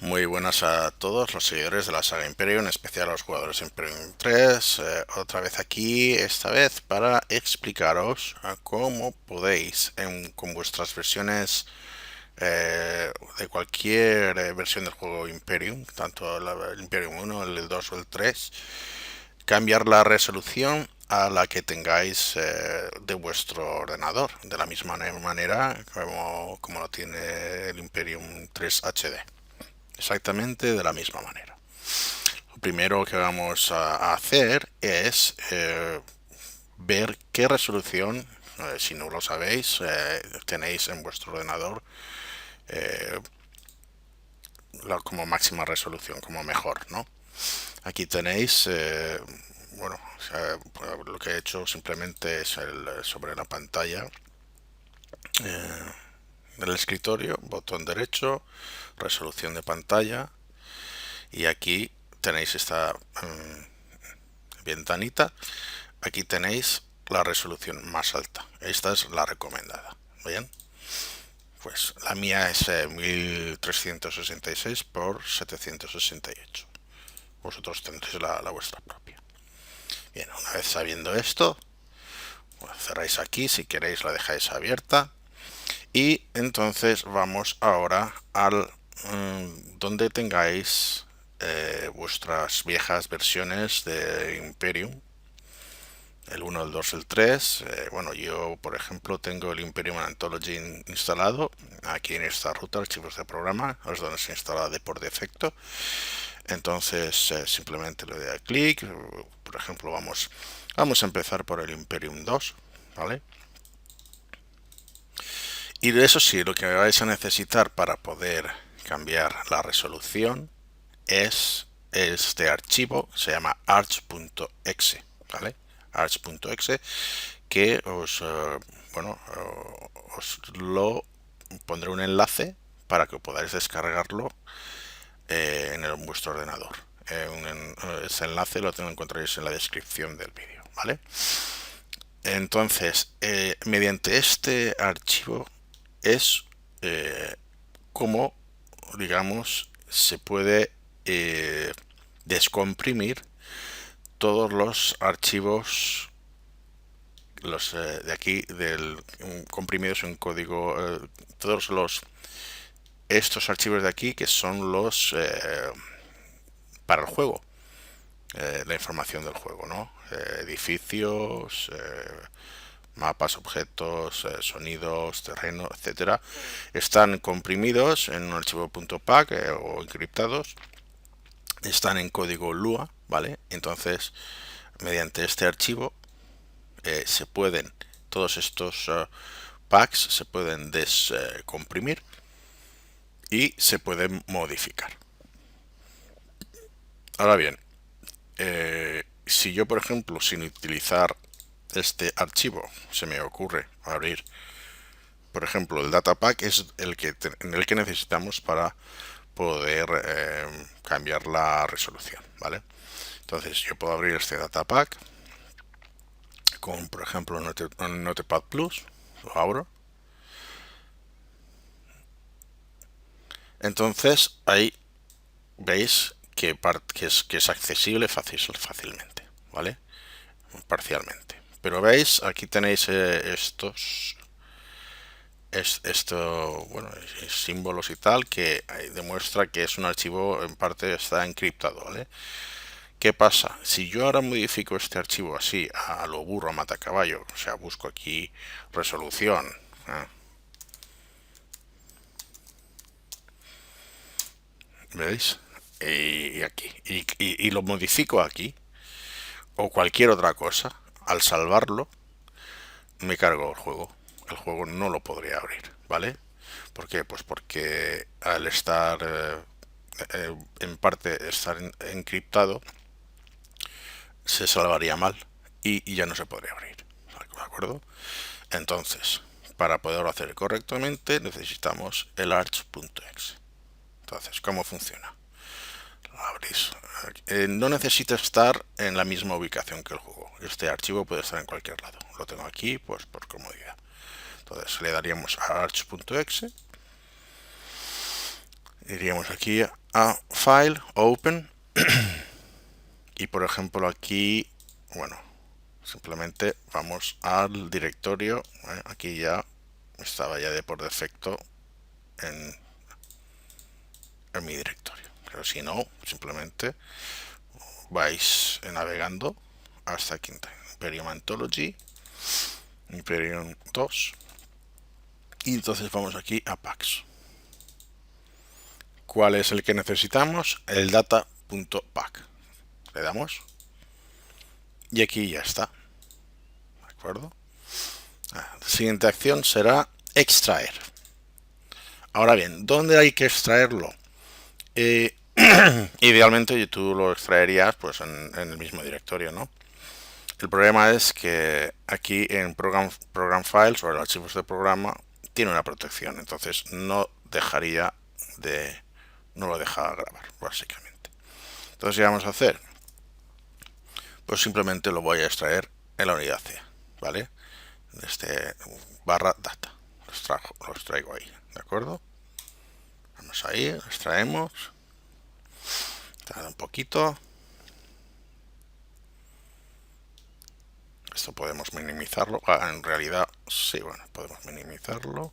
Muy buenas a todos los seguidores de la saga Imperio, en especial a los jugadores de Imperium 3. Otra vez aquí, esta vez para explicaros cómo podéis, con vuestras versiones de cualquier versión del juego Imperium, tanto el Imperium 1, el 2 o el 3, cambiar la resolución a la que tengáis de vuestro ordenador, de la misma manera como lo tiene el Imperium 3 HD. Exactamente de la misma manera. Lo primero que vamos a hacer es ver qué resolución, si no lo sabéis, tenéis en vuestro ordenador como máxima resolución, como mejor, ¿no? Aquí tenéis, bueno, o sea, lo que he hecho simplemente es sobre la pantalla del escritorio, botón derecho, resolución de pantalla, y aquí tenéis esta ventanita. Aquí tenéis la resolución más alta. Esta es la recomendada. Bien, pues la mía es 1366 por 768. Vosotros tendréis la vuestra propia. Bien, una vez sabiendo esto, pues cerráis aquí. Si queréis la dejáis abierta. Y entonces vamos ahora al donde tengáis vuestras viejas versiones de Imperium, el 1, el 2, el 3. Bueno, yo por ejemplo tengo el Imperium Anthology instalado. Aquí en esta ruta, archivos de programa, es donde se instala de por defecto. Entonces simplemente le doy a clic. Por ejemplo, vamos a empezar por el Imperium 2, ¿vale? Y de eso sí, lo que vais a necesitar para poder cambiar la resolución es este archivo, se llama arch.exe, ¿vale? Arch.exe, que bueno, os lo pondré un enlace para que podáis descargarlo en vuestro ordenador. Ese enlace lo encontraréis en la descripción del vídeo, ¿vale? Entonces, mediante este archivo es como, digamos, se puede descomprimir todos los archivos de aquí comprimidos en código, todos estos archivos de aquí que son los para el juego, la información del juego, ¿no? Edificios, mapas, objetos, sonidos, terreno, etcétera, están comprimidos en un archivo .pac o encriptados, están en código Lua, ¿vale? Entonces, mediante este archivo se pueden, todos estos packs se pueden descomprimir y se pueden modificar. Ahora bien, si yo, por ejemplo, sin utilizar este archivo, se me ocurre abrir, por ejemplo, el datapack es en el que necesitamos para poder cambiar la resolución, ¿vale? Entonces yo puedo abrir este datapack con, por ejemplo, Notepad Plus, lo abro. Entonces ahí veis que es accesible fácilmente, ¿vale? Parcialmente. Pero veis, aquí tenéis bueno, símbolos y tal que demuestra que es un archivo en parte está encriptado, ¿vale? ¿Qué pasa? Si yo ahora modifico este archivo así a lo burro, a matacaballo, o sea, busco aquí resolución, ¿eh? ¿Veis? Y aquí, y lo modifico aquí, o cualquier otra cosa, al salvarlo, me cargo el juego. El juego no lo podría abrir, ¿vale? ¿Por qué? Pues porque al estar, en parte, estar encriptado, se salvaría mal y ya no se podría abrir, ¿de acuerdo? Entonces, para poderlo hacer correctamente, necesitamos el arch.exe. Entonces, ¿cómo funciona? Lo abrís. No necesita estar en la misma ubicación que el juego. Este archivo puede estar en cualquier lado. Lo tengo aquí, pues por comodidad. Entonces le daríamos a arch.exe Iríamos aquí a File, Open. Y por ejemplo aquí, bueno, simplemente vamos al directorio. Aquí ya estaba ya de por defecto en, en mi directorio. Pero si no, simplemente vais navegando hasta aquí. Imperium Anthology, Imperium 2. Y entonces vamos aquí a Packs. ¿Cuál es el que necesitamos? El data.pack. Le damos. Y aquí ya está. ¿De acuerdo? La siguiente acción será extraer. Ahora bien, ¿dónde hay que extraerlo? Idealmente tú lo extraerías pues en el mismo directorio, ¿no? El problema es que aquí en Program Files o en archivos de programa tiene una protección, entonces no lo deja grabar, básicamente. Entonces, ¿qué vamos a hacer? Pues simplemente lo voy a extraer en la unidad C, ¿vale? Este barra data. Los traigo ahí, ¿de acuerdo? Vamos ahí, lo extraemos. Tarda un poquito. Esto podemos minimizarlo. En realidad, sí, bueno, podemos minimizarlo.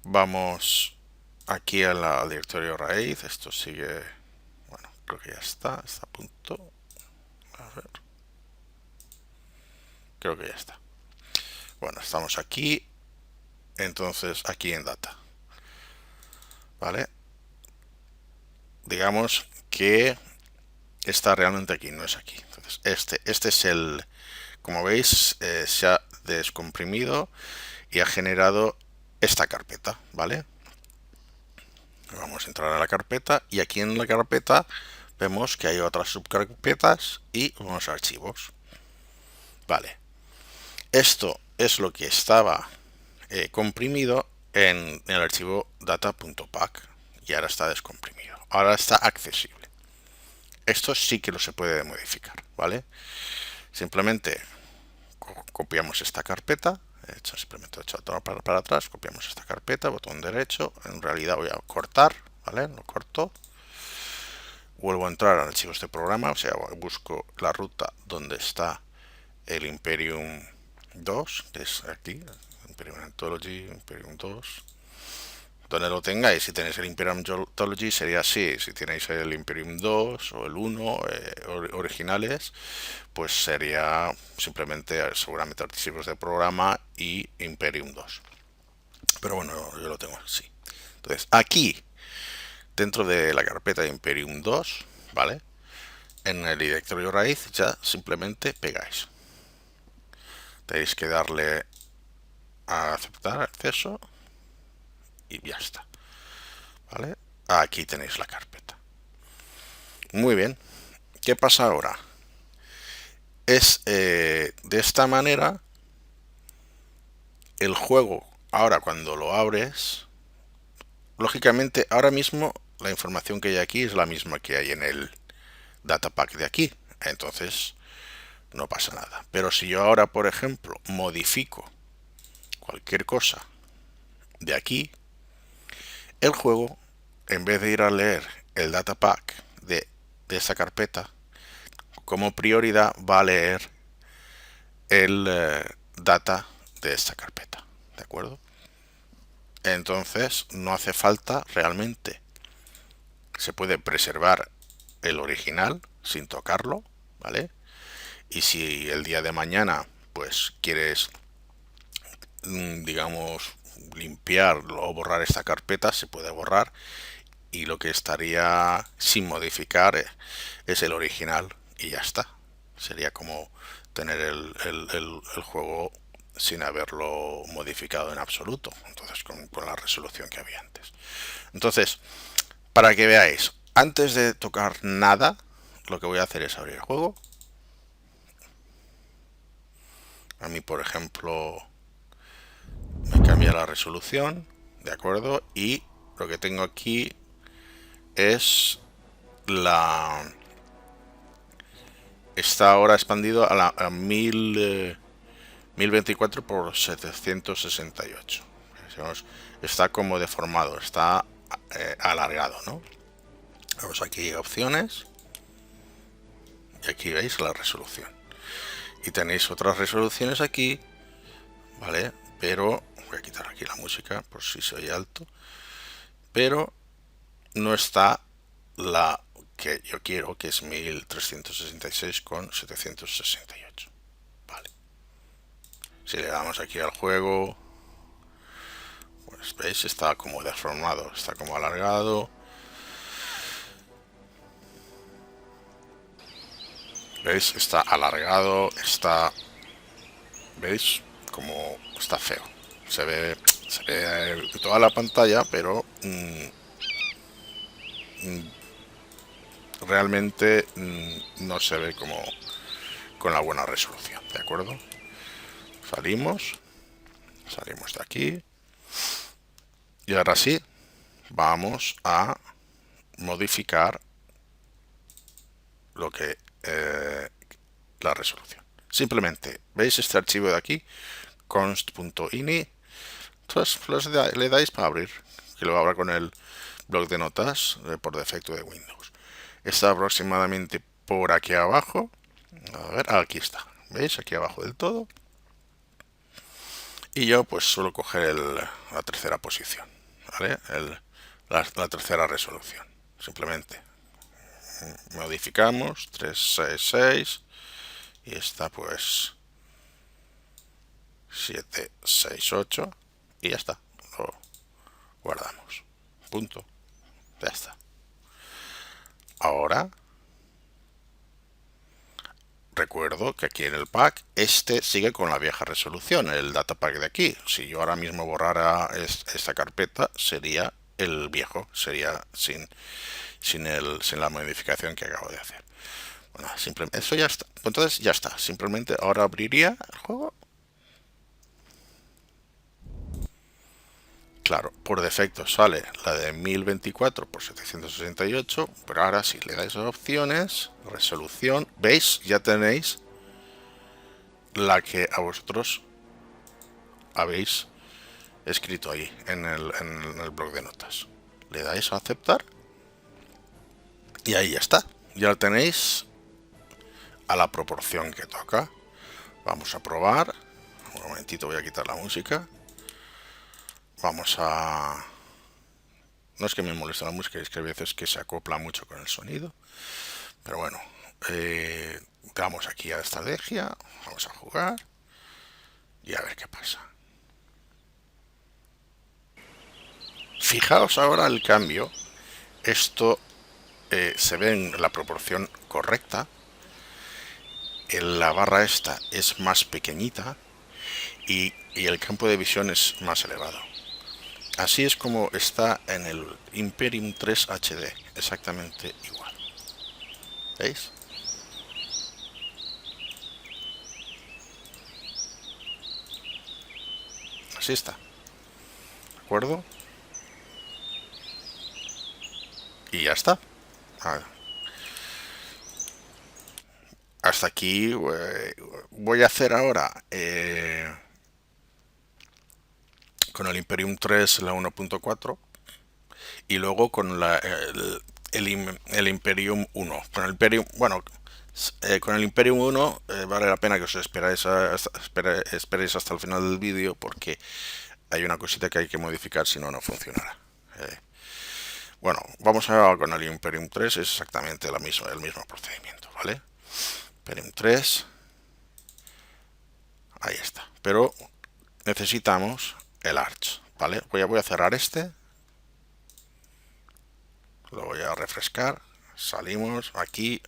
Vamos aquí al directorio raíz. Esto sigue. Bueno, creo que ya está. Está a punto. A ver. Creo que ya está. Bueno, estamos aquí. Entonces, aquí en data. ¿Vale? Digamos que está realmente aquí, no es aquí. Entonces, este es el. Como veis, se ha descomprimido y ha generado esta carpeta, ¿vale? Vamos a entrar a la carpeta y aquí en la carpeta vemos que hay otras subcarpetas y unos archivos. Vale, esto es lo que estaba comprimido en el archivo data.pack y ahora está descomprimido. Ahora está accesible. Esto sí que lo se puede modificar, ¿vale? Simplemente copiamos esta carpeta, simplemente he hecho todo para atrás, copiamos esta carpeta, botón derecho, en realidad voy a cortar, ¿vale? Lo corto, vuelvo a entrar a archivos de programa, o sea, busco la ruta donde está el Imperium 2, que es aquí, Imperium Anthology, Imperium 2, donde lo tengáis. Si tenéis el Imperium Anthology sería así, si tenéis el Imperium 2 o el 1 originales, pues sería simplemente seguramente archivos de programa y Imperium 2. Pero bueno, yo lo tengo así. Entonces, aquí, dentro de la carpeta de Imperium 2, ¿vale? En el directorio raíz ya simplemente pegáis. Tenéis que darle a aceptar acceso y ya está. ¿Vale? Aquí tenéis la carpeta. Muy bien. ¿Qué pasa ahora? Es de esta manera el juego. Ahora cuando lo abres, lógicamente ahora mismo la información que hay aquí es la misma que hay en el datapack de aquí. Entonces no pasa nada. Pero si yo ahora, por ejemplo, modifico cualquier cosa de aquí, el juego, en vez de ir a leer el datapack de esta carpeta, como prioridad va a leer el data de esta carpeta. ¿De acuerdo? Entonces no hace falta realmente. Se puede preservar el original sin tocarlo, ¿vale? Y si el día de mañana pues quieres, digamos, limpiar o borrar esta carpeta, se puede borrar y lo que estaría sin modificar es el original y ya está. Sería como tener el juego sin haberlo modificado en absoluto, entonces con la resolución que había antes. Entonces, para que veáis, antes de tocar nada, lo que voy a hacer es abrir el juego. A mí, por ejemplo, me cambia la resolución, ¿de acuerdo? Y lo que tengo aquí es está ahora expandido a 1024 por 768. Está como deformado, está alargado, ¿no? Vamos aquí a opciones y aquí veis la resolución. Y tenéis otras resoluciones aquí, ¿vale? Pero voy a quitar aquí la música por si se oye alto. Pero no está la que yo quiero, que es 1366 con 768. Vale. Si le damos aquí al juego, pues veis, está como deformado, está como alargado. ¿Veis? Está alargado, está... ¿Veis? Como está feo. Se ve toda la pantalla, pero realmente no se ve como con la buena resolución, ¿de acuerdo? Salimos de aquí y ahora sí, vamos a modificar lo que la resolución. Simplemente, ¿veis este archivo de aquí? const.ini. Entonces pues, le dais para abrir, que lo abra con el bloc de notas por defecto de Windows. Está aproximadamente por aquí abajo. A ver, aquí está. ¿Veis? Aquí abajo del todo. Y yo pues suelo coger la tercera posición, ¿vale? La tercera resolución. Simplemente modificamos 366 y está pues 768 y ya está. Lo guardamos. Punto. Ya está. Ahora recuerdo que aquí en el pack este sigue con la vieja resolución, el data pack de aquí. Si yo ahora mismo borrara esta carpeta sería el viejo, sería sin la modificación que acabo de hacer. Bueno, simplemente eso ya está. Entonces ya está. Simplemente ahora abriría el juego. Claro, por defecto sale la de 1024 por 768, pero ahora si le dais a opciones, resolución, veis, ya tenéis la que a vosotros habéis escrito ahí en el blog de notas. Le dais a aceptar y ahí ya está. Ya lo tenéis a la proporción que toca. Vamos a probar. Un momentito, voy a quitar la música. Vamos a... No es que me moleste la música, es que hay veces que se acopla mucho con el sonido. Pero bueno, damos aquí a estrategia, vamos a jugar y a ver qué pasa. Fijaos ahora el cambio. Esto se ve en la proporción correcta. La barra esta es más pequeñita y el campo de visión es más elevado. Así es como está en el Imperium 3 HD, exactamente igual. ¿Veis? Así está. ¿De acuerdo? Y ya está. Hasta aquí voy a hacer ahora con el Imperium 3 la 1.4 y luego con el Imperium 1. Con el Imperium, bueno, con el Imperium 1 vale la pena que os esperéis hasta el final del vídeo porque hay una cosita que hay que modificar, si no, no funcionará. Bueno, vamos a con el Imperium 3, es exactamente el mismo procedimiento, ¿vale? Imperium 3, ahí está. Pero necesitamos el Arch, ¿vale? Voy a cerrar este, lo voy a refrescar, salimos aquí,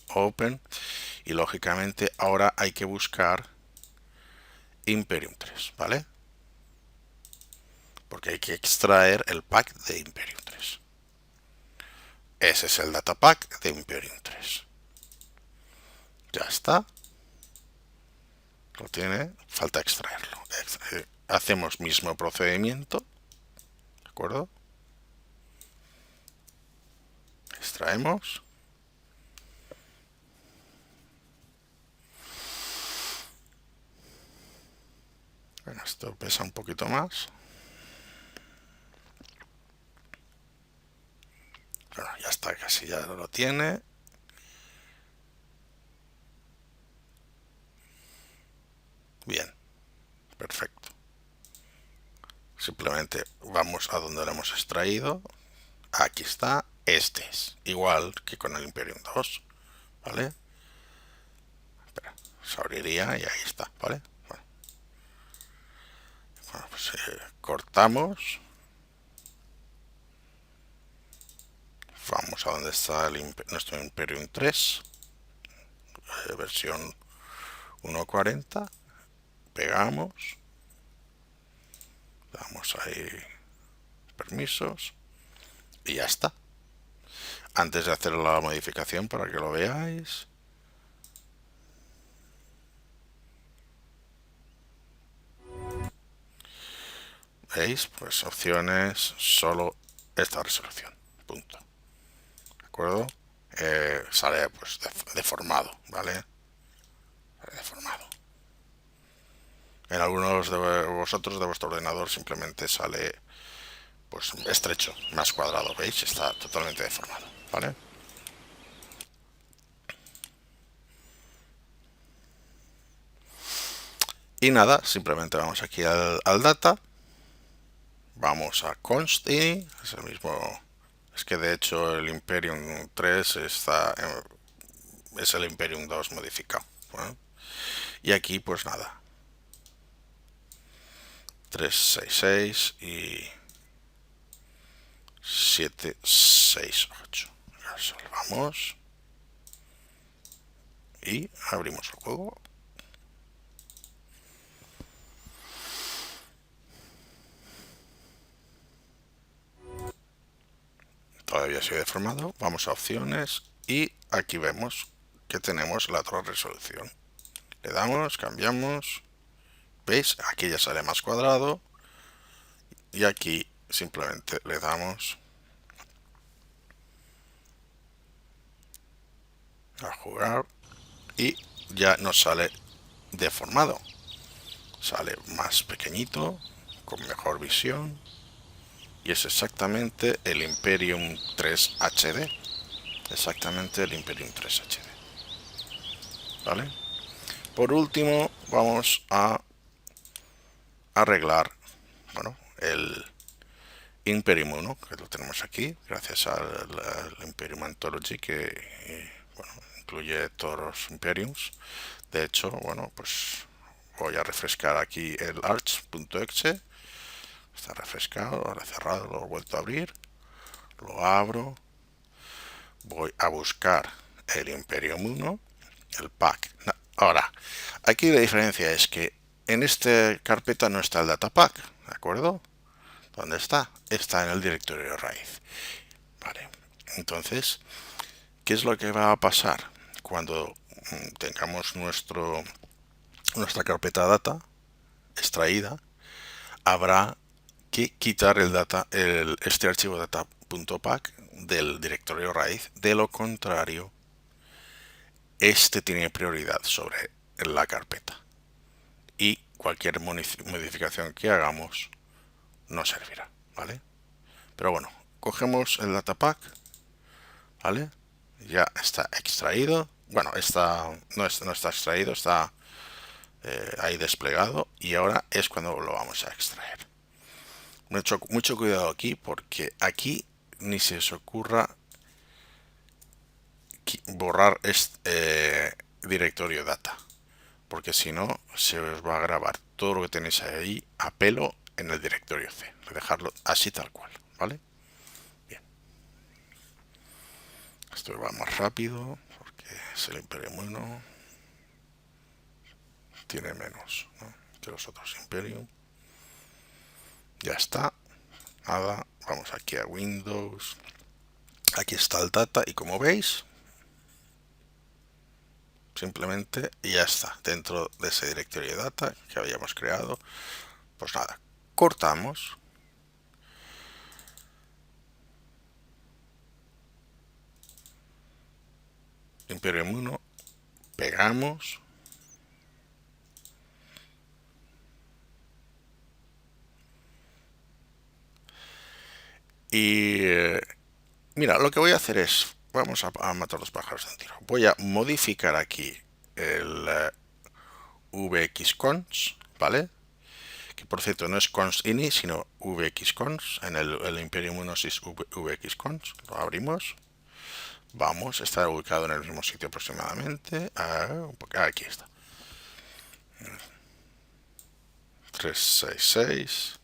Open, y lógicamente ahora hay que buscar Imperium 3, ¿vale? Porque hay que extraer el pack de Imperium 3. Ese es el datapack de Imperium 3. Ya está. Lo tiene, falta extraerlo. Hacemos mismo procedimiento, ¿de acuerdo? Extraemos. Bueno, esto pesa un poquito más. está, casi ya lo tiene. Bien, perfecto. Simplemente vamos a donde lo hemos extraído. Aquí está. Este es igual que con el Imperium 2, ¿vale? Espera, se abriría y ahí está, ¿vale? Bueno, pues cortamos. Vamos a donde está nuestro Imperium 3, versión 1.40. Pegamos. Damos ahí permisos. Y ya está. Antes de hacer la modificación para que lo veáis. ¿Veis? Pues opciones, solo esta resolución. Punto. ¿De acuerdo? Sale pues deformado, ¿vale? Sale deformado. En algunos de vosotros, de vuestro ordenador, simplemente sale pues estrecho, más cuadrado, ¿veis? Está totalmente deformado, ¿vale? Y nada, simplemente vamos aquí al data, vamos a const y es el mismo, es que de hecho el Imperium 3 es el Imperium 2 modificado, ¿no? Y aquí pues nada, 366 y 768. Salvamos y abrimos el juego. Todavía sigue deformado. Vamos a opciones y aquí vemos que tenemos la otra resolución. Le damos, cambiamos. ¿Veis? Aquí ya sale más cuadrado. Y aquí simplemente le damos a jugar y ya nos sale deformado. Sale más pequeñito, con mejor visión. Y es exactamente el Imperium 3 HD. Exactamente el Imperium 3 HD. ¿Vale? Por último, vamos a arreglar, bueno, el Imperium 1, que lo tenemos aquí, gracias al Imperium Anthology, que bueno, incluye todos los Imperiums. De hecho, bueno, pues voy a refrescar aquí el arch.exe. Está refrescado, ahora cerrado, lo he vuelto a abrir. Lo abro. Voy a buscar el Imperium 1, el pack. No, ahora, aquí la diferencia es que en esta carpeta no está el datapack, ¿de acuerdo? ¿Dónde está? Está en el directorio raíz. Vale. Entonces, ¿qué es lo que va a pasar cuando tengamos nuestra carpeta data extraída? Habrá que quitar este archivo data.pack del directorio raíz. De lo contrario, este tiene prioridad sobre la carpeta. Y cualquier modificación que hagamos no servirá, ¿vale? Pero bueno, cogemos el datapack, ¿vale? Ya está extraído. Bueno, no está extraído, está ahí desplegado. Y ahora es cuando lo vamos a extraer. Mucho cuidado aquí porque aquí ni se os ocurra borrar este directorio data. Porque si no, se os va a grabar todo lo que tenéis ahí a pelo en el directorio C. Dejarlo así tal cual, ¿vale? Bien. Esto va más rápido porque es el Imperium 1. Tiene menos, ¿no?, que los otros Imperium. Ya está. Nada. Vamos aquí a Windows. Aquí está el data y como veis, simplemente ya está dentro de ese directorio de data que habíamos creado. Pues nada, cortamos. Imperium 1, pegamos. Y Mira, lo que voy a hacer es, vamos a matar los pájaros de un tiro. Voy a modificar aquí el vxcons, ¿vale? Que por cierto no es const ini, sino vxcons. En el Imperium 1 es vxcons. Lo abrimos. Vamos, está ubicado en el mismo sitio aproximadamente. Aquí está. 366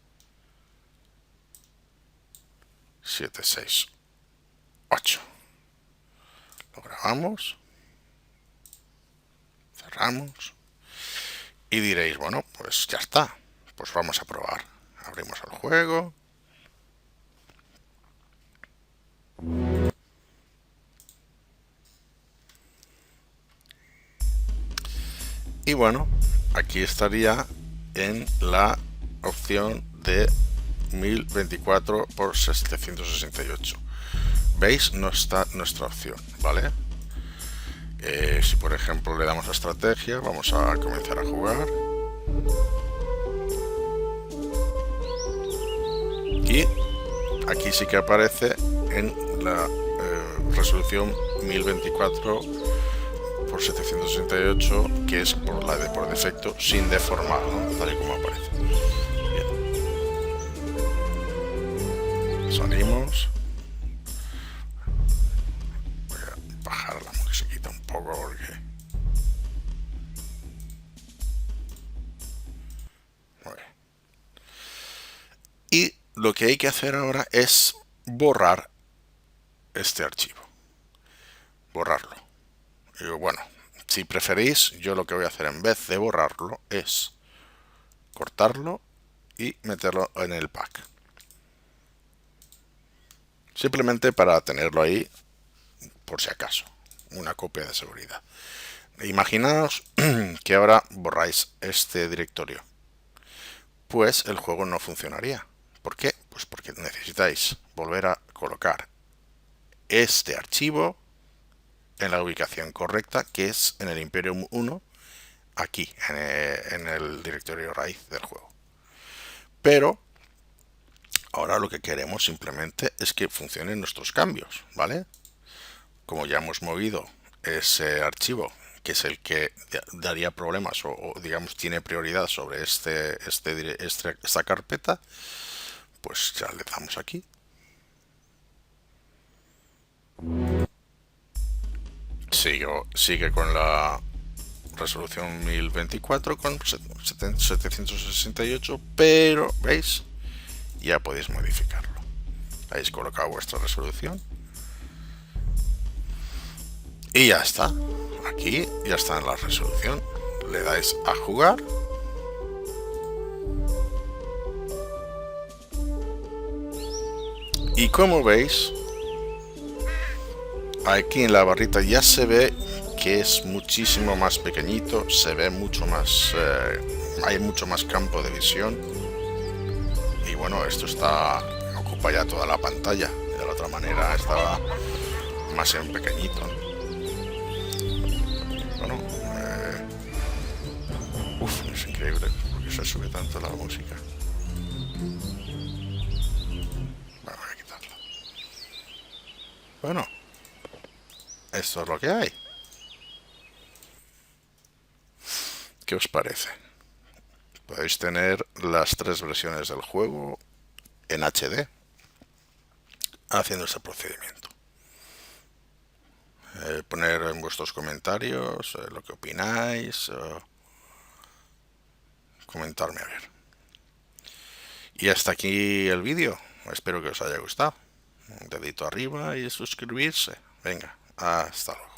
768. Lo grabamos, cerramos y diréis, bueno, pues ya está, pues vamos a probar. Abrimos el juego. Y bueno, aquí estaría en la opción de 1024 por 768. ¿Veis? No está nuestra opción, ¿vale? Si por ejemplo le damos a estrategia, vamos a comenzar a jugar. Y aquí sí que aparece en la resolución 1024 por 768, que es por la de por defecto sin deformar, ¿no? Tal y como aparece. Bien. Salimos. Voy a bajar la musiquita un poco porque... Muy bien. Y lo que hay que hacer ahora es borrar este archivo. Borrarlo. Y bueno, si preferís, yo lo que voy a hacer en vez de borrarlo es cortarlo y meterlo en el pack. Simplemente para tenerlo ahí por si acaso, una copia de seguridad. Imaginaos que ahora borráis este directorio. Pues el juego no funcionaría. ¿Por qué? Pues porque necesitáis volver a colocar este archivo en la ubicación correcta, que es en el Imperium 1, aquí, en el directorio raíz del juego. Pero ahora lo que queremos simplemente es que funcionen nuestros cambios, ¿vale? Como ya hemos movido ese archivo, que es el que daría problemas o digamos tiene prioridad sobre esta carpeta, pues ya le damos aquí. Sigue con la resolución 1024 con 768, pero veis, ya podéis modificarlo. Habéis colocado vuestra resolución y ya está. Aquí ya está en la resolución. Le dais a jugar. Y como veis, aquí en la barrita ya se ve que es muchísimo más pequeñito, se ve mucho más, hay mucho más campo de visión. Y bueno, esto ocupa ya toda la pantalla. De la otra manera estaba más en pequeñito. Bueno, es increíble porque se sube tanto la música. Bueno, voy a quitarla. Bueno, esto es lo que hay. ¿Qué os parece? Podéis tener las 3 versiones del juego en HD haciendo ese procedimiento. Poner en vuestros comentarios lo que opináis, comentarme a ver. Y hasta aquí el vídeo. Espero que os haya gustado. Un dedito arriba y suscribirse. Venga, hasta luego.